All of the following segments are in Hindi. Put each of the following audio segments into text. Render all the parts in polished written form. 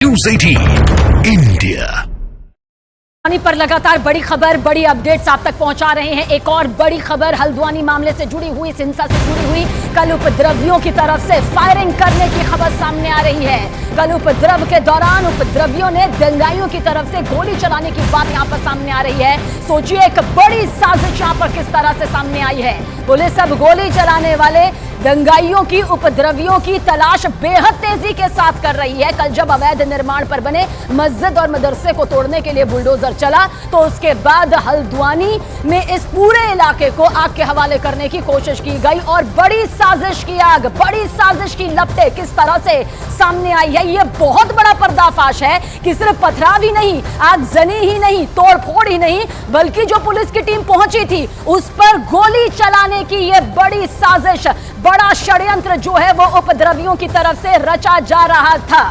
न्यूज़ 18 इंडिया पर लगातार बड़ी खबर, बड़ी अपडेट्स आप तक पहुंचा रहे हैं। एक और बड़ी खबर हल्द्वानी मामले से जुड़ी हुई, हिंसा से जुड़ी हुई। कल उपद्रवियों की तरफ से फायरिंग करने की खबर सामने आ रही है। कल उपद्रव के दौरान उपद्रवियों ने दंगाइयों की तरफ से गोली चलाने की बात यहां पर सामने आ रही है। सोचिए एक बड़ी साजिश यहां पर किस तरह से सामने आई है। पुलिस अब गोली चलाने वाले दंगाइयों की, उपद्रवियों की तलाश बेहद तेजी के साथ कर रही है। कल जब अवैध निर्माण पर बने मस्जिद और मदरसे को तोड़ने के लिए बुलडोजर चला, तो उसके बाद हल्द्वानी में इस पूरे इलाके को आग के हवाले करने की कोशिश की गई और बड़ी साजिश की आग, बड़ी साजिश की लपटें किस तरह से सामने आई है। यह बहुत बड़ा पर्दाफाश है कि सिर्फ पथराव ही नहीं, आगजनी ही नहीं, तोड़फोड़ ही नहीं, बल्कि जो पुलिस की टीम पहुंची थी उस पर गोली चलाने की यह बड़ी साजिश, बड़ा षड्यंत्र जो है वो उपद्रवियों की तरफ से रचा जा रहा था।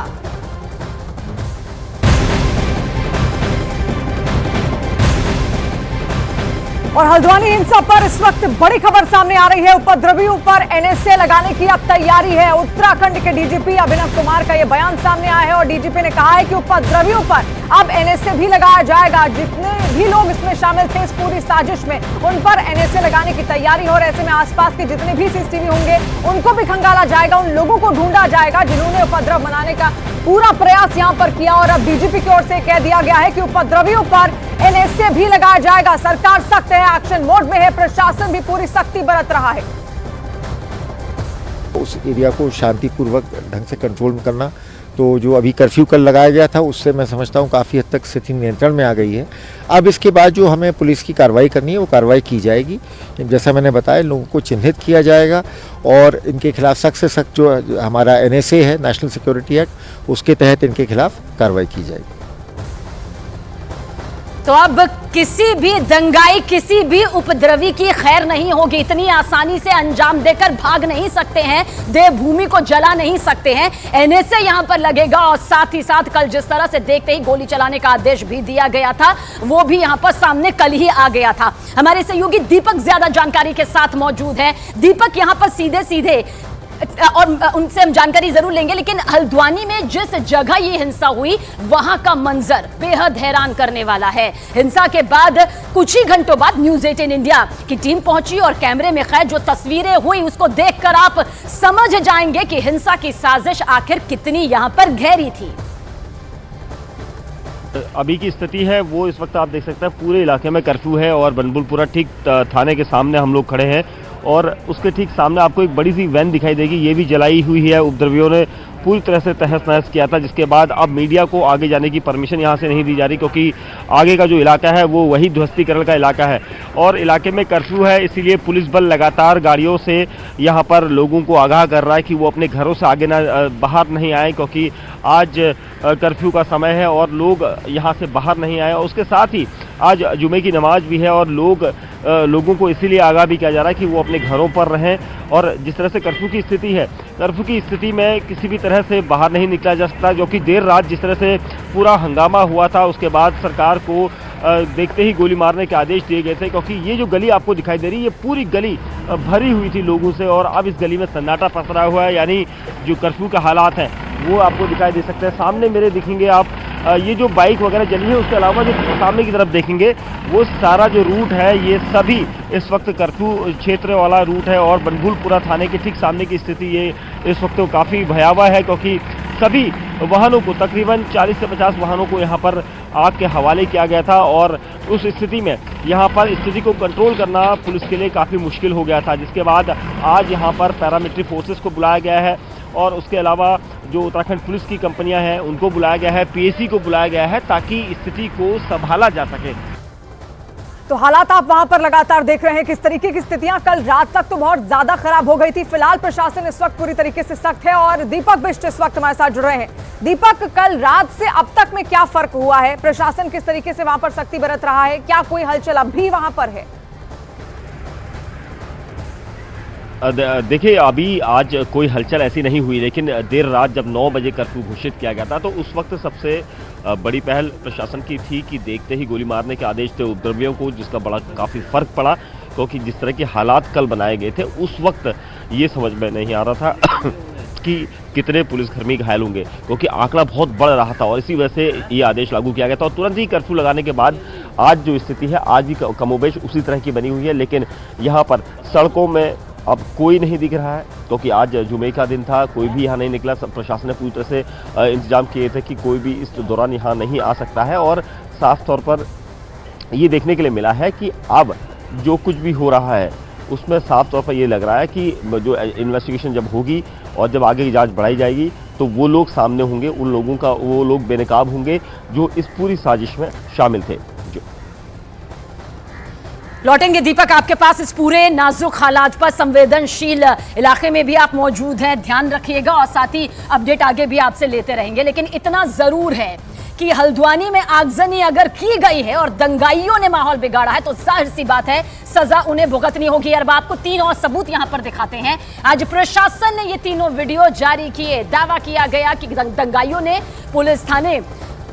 और हल्द्वानी हिंसा पर इस वक्त बड़ी खबर सामने आ रही है। उपद्रवियों पर एनएसए लगाने की अब तैयारी है। उत्तराखंड के डीजीपी अभिनव कुमार का यह बयान सामने आया है और डीजीपी ने कहा है कि उपद्रवियों पर अब एनएसए भी लगाया जाएगा। जितने भी लोग इसमें शामिल थे इस पूरी साजिश में, उन पर एनएसए लगाने की तैयारी हो। और ऐसे में आसपास के जितने भी सीसीटीवी होंगे उनको भी खंगाला जाएगा, उन लोगों को ढूंढा जाएगा जिन्होंने उपद्रव बनाने का पूरा प्रयास यहां पर किया। और अब डीजीपी की ओर से कह दिया गया है कि उपद्रवियों पर एनएसए भी लगाया जाएगा। सरकार सख्त है, एक्शन मोड में है, प्रशासन भी पूरी सख्ती बरत रहा है। उस एरिया को शांतिपूर्वक ढंग से कंट्रोल में करना, तो जो अभी कर्फ्यू कल लगाया गया था उससे मैं समझता हूँ काफ़ी हद तक स्थिति नियंत्रण में आ गई है। अब इसके बाद जो हमें पुलिस की कार्रवाई करनी है वो कार्रवाई की जाएगी। जैसा मैंने बताया, लोगों को चिन्हित किया जाएगा और इनके खिलाफ सख्त से सख्त जो हमारा एनएसए है, नेशनल सिक्योरिटी एक्ट, उसके तहत इनके खिलाफ कार्रवाई की जाएगी। तो अब किसी भी दंगाई, किसी भी उपद्रवी की खैर नहीं होगी। इतनी आसानी से अंजाम देकर भाग नहीं सकते हैं, देवभूमि को जला नहीं सकते हैं। एनएसए यहां पर लगेगा और साथ ही साथ कल जिस तरह से देखते ही गोली चलाने का आदेश भी दिया गया था, वो भी यहां पर सामने कल ही आ गया था। हमारे सहयोगी दीपक ज्यादा जानकारी के साथ मौजूद है। दीपक, यहां पर सीधे सीधे और उनसे हम जानकारी जरूर लेंगे, लेकिन हल्द्वानी में जिस जगह ये हिंसा हुई वहां का मंजर बेहद हैरान करने वाला है। हिंसा के बाद कुछ ही घंटों बाद न्यूज़ 18 इंडिया की टीम पहुंची और कैमरे में कैद जो तस्वीरें हुई उसको देखकर आप समझ जाएंगे कि हिंसा की साजिश आखिर कितनी यहां पर गहरी थी। अभी की स्थिति है वो इस वक्त आप देख सकते हैं, पूरे इलाके में कर्फ्यू है और बनबुलपुरा ठीक थाने के सामने हम लोग खड़े हैं और उसके ठीक सामने आपको एक बड़ी सी वैन दिखाई देगी, ये भी जलाई हुई है। उपद्रवियों ने पूरी तरह से तहस नहस किया था, जिसके बाद अब मीडिया को आगे जाने की परमिशन यहाँ से नहीं दी जा रही, क्योंकि आगे का जो इलाका है वो वही ध्वस्तीकरण का इलाका है और इलाके में कर्फ्यू है। इसीलिए पुलिस बल लगातार गाड़ियों से यहाँ पर लोगों को आगाह कर रहा है कि वो अपने घरों से आगे बाहर नहीं आए, क्योंकि आज कर्फ्यू का समय है और लोग यहाँ से बाहर नहीं आए। और उसके साथ ही आज जुमे की नमाज भी है और लोगों को इसीलिए आगाह भी किया जा रहा है कि वो अपने घरों पर रहें। और जिस तरह से कर्फ्यू की स्थिति है, कर्फ्यू की स्थिति में किसी भी तरह से बाहर नहीं निकला जा सकता, जो कि देर रात जिस तरह से पूरा हंगामा हुआ था उसके बाद सरकार को देखते ही गोली मारने के आदेश दिए गए थे, क्योंकि ये जो गली आपको दिखाई दे रही है ये पूरी गली भरी हुई थी लोगों से और अब इस गली में सन्नाटा पसरा हुआ है। यानी जो कर्फ्यू का हालात हैं वो आपको दिखाई दे सकते हैं। सामने मेरे दिखेंगे आप, ये जो बाइक वगैरह जली है उसके अलावा जो सामने की तरफ देखेंगे वो सारा जो रूट है ये सभी इस वक्त कर्फ्यू क्षेत्र वाला रूट है और बनबुलपुरा थाने के ठीक सामने की स्थिति ये इस वक्त काफ़ी भयावह है, क्योंकि सभी वाहनों को, तकरीबन 40 से 50 वाहनों को यहाँ पर आग के हवाले किया गया था और उस स्थिति में यहाँ पर स्थिति को कंट्रोल करना पुलिस के लिए काफ़ी मुश्किल हो गया था, जिसके बाद आज यहाँ पर पैरामिलिट्री फोर्सेस को बुलाया गया है और उसके अलावा जो उत्तराखंड पुलिस की कंपनियां हैं उनको बुलाया गया है, पीएसी को बुलाया गया है, ताकि स्थिति को संभाला जा सके। तो हालात आप वहां पर लगातार देख रहे हैं किस तरीके की स्थितियां कल रात तक तो बहुत ज्यादा खराब हो गई थी। फिलहाल प्रशासन इस वक्त पूरी तरीके से सख्त है और दीपक बिष्ट इस वक्त हमारे साथ जुड़ रहे हैं। दीपक, कल रात से अब तक में क्या फर्क हुआ है? प्रशासन किस तरीके से वहां पर सख्ती बरत रहा है? क्या कोई हलचल अब भी वहां पर है? देखिए, अभी आज कोई हलचल ऐसी नहीं हुई, लेकिन देर रात जब 9 बजे कर्फ्यू घोषित किया गया था तो उस वक्त सबसे बड़ी पहल प्रशासन की थी कि देखते ही गोली मारने के आदेश थे उपद्रवियों को, जिसका काफ़ी फर्क पड़ा, क्योंकि जिस तरह के हालात कल बनाए गए थे उस वक्त ये समझ में नहीं आ रहा था कि कितने पुलिसकर्मी घायल होंगे, क्योंकि आंकड़ा बहुत बढ़ रहा था और इसी वजह से ये आदेश लागू किया गया था। और तुरंत ही कर्फ्यू लगाने के बाद आज जो स्थिति है आज भी कमोबेश उसी तरह की बनी हुई है, लेकिन यहाँ पर सड़कों में अब कोई नहीं दिख रहा है, क्योंकि आज जुमे का दिन था, कोई भी यहाँ नहीं निकला। सब प्रशासन ने पूरी तरह से इंतजाम किए थे कि कोई भी इस दौरान यहाँ नहीं आ सकता है। और साफ तौर पर ये देखने के लिए मिला है कि अब जो कुछ भी हो रहा है उसमें साफ तौर पर ये लग रहा है कि जो इन्वेस्टिगेशन जब होगी और जब आगे की जांच बढ़ाई जाएगी तो वो लोग सामने होंगे, उन लोगों का वो लोग बेनकाब होंगे जो इस पूरी साजिश में शामिल थे। लौटेंगे दीपक आपके पास इस पूरे नाजुक हालात पर। संवेदनशील इलाके में भी आप मौजूद हैं, ध्यान रखिएगा और साथ ही अपडेट आगे भी आपसे लेते रहेंगे। लेकिन इतना जरूर है कि हल्द्वानी में आगजनी अगर की गई है और दंगाइयों ने माहौल बिगाड़ा है तो जाहिर सी बात है सजा उन्हें भुगतनी होगी। और आपको 3 और सबूत यहां पर दिखाते हैं। आज प्रशासन ने ये तीनों वीडियो जारी किए। दावा किया गया कि दंगाइयों ने पुलिस थाने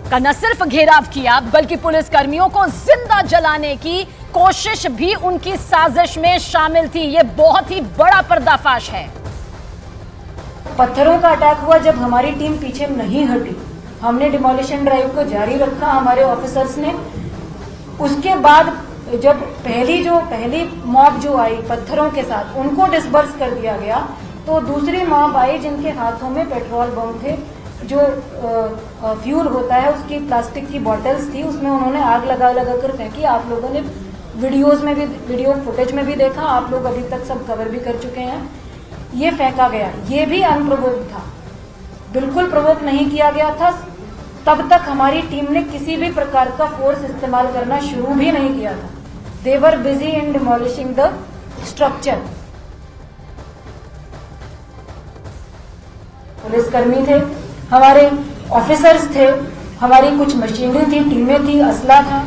का न सिर्फ घेराव किया बल्कि पुलिस कर्मियों को जिंदा जलाने की कोशिश भी उनकी साजिश में शामिल थी। ये बहुत ही बड़ा पर्दाफाश है। पत्थरों का अटैक हुआ जब हमारी टीम पीछे नहीं हटी, हमने डिमोलिशन ड्राइव को जारी रखा हमारे ऑफिसर्स ने। उसके बाद जब पहली मॉब जो आई पत्थरों के साथ, उनको डिस्बर्स कर दिया गया, तो दूसरी मॉब आई जिनके हाथों में पेट्रोल बम थे, जो फ्यूल होता है उसकी प्लास्टिक की बॉटल्स थी, उसमें उन्होंने आग लगा कर फेंकी। आप लोगों ने वीडियो फुटेज में भी देखा, आप लोग अभी तक सब कवर भी कर चुके हैं। ये फेंका गया, ये भी अनप्रोवोक्ड था, बिल्कुल प्रोवोक नहीं किया गया था। तब तक हमारी टीम ने किसी भी प्रकार का फोर्स इस्तेमाल करना शुरू भी नहीं किया था। They were busy in demolishing the structure. पुलिसकर्मी थे, हमारे ऑफिसर्स थे, हमारी कुछ मशीनरी थी, टीमें थी, असला था।